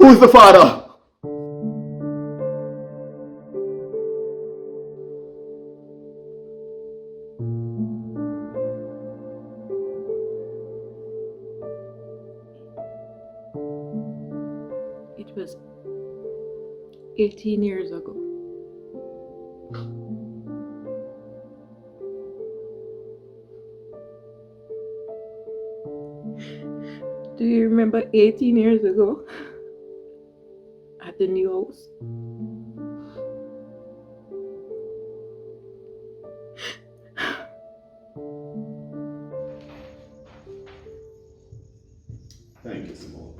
Who's the father? It was 18 years ago. Do you remember 18 years ago at the new house? Thank you, Simone.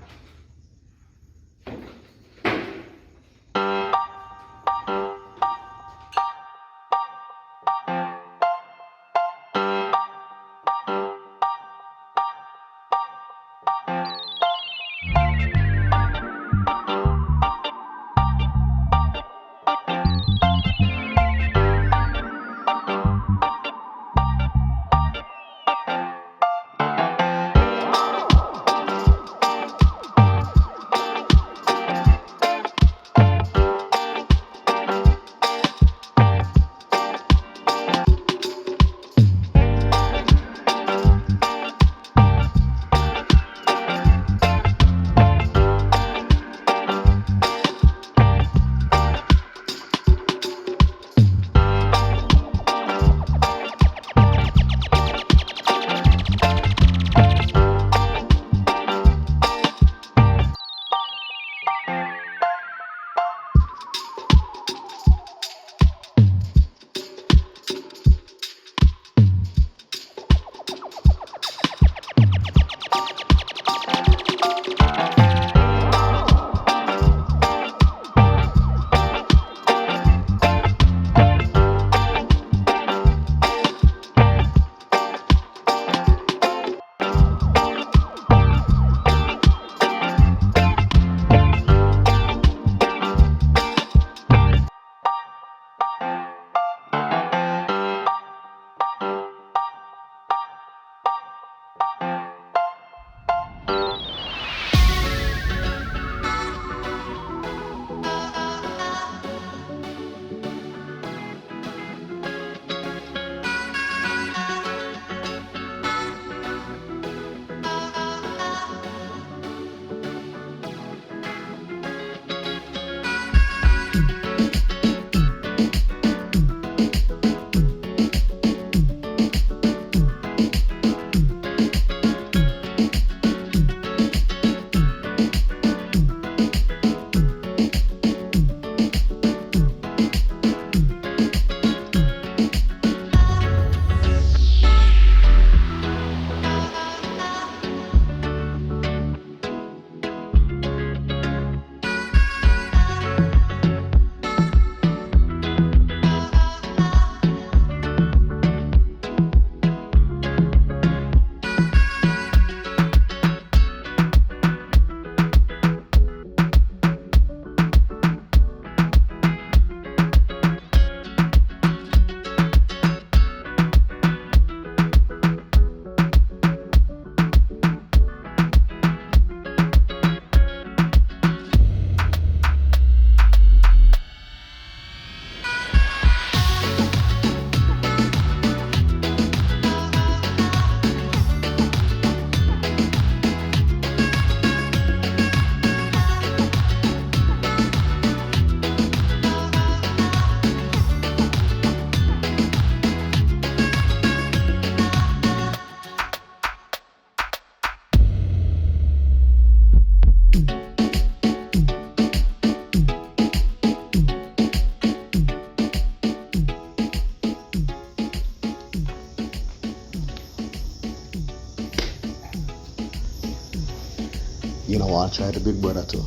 You know, I'll try the big brother too.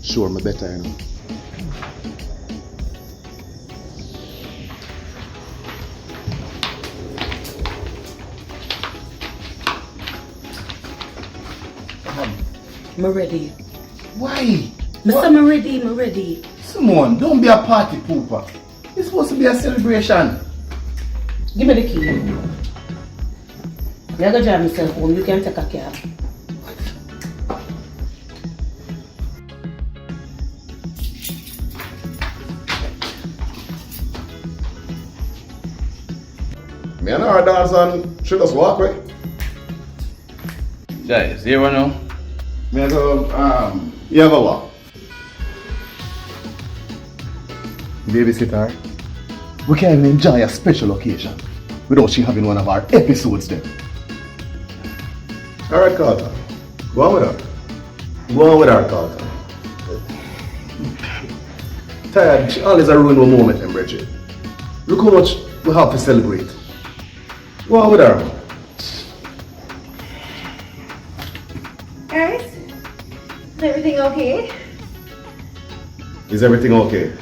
Sure, me better, you know. I'm ready. Why? I'm ready. Simone, don't be a party pooper. It's supposed to be a celebration. Give me the key. I'm gonna drive myself home. You can take a cab. Me and her dance and she just walk away. Guys, here we know. Me and go, you ever walk? Babysit her. We can't even enjoy a special occasion without she having one of our episodes then. Alright, Carter. Go on with her. Go on with her, Carter. Tired, she always a ruin one moment, and Bridget. Look how much we have to celebrate. Go on with her. Guys, is everything okay? Is everything okay?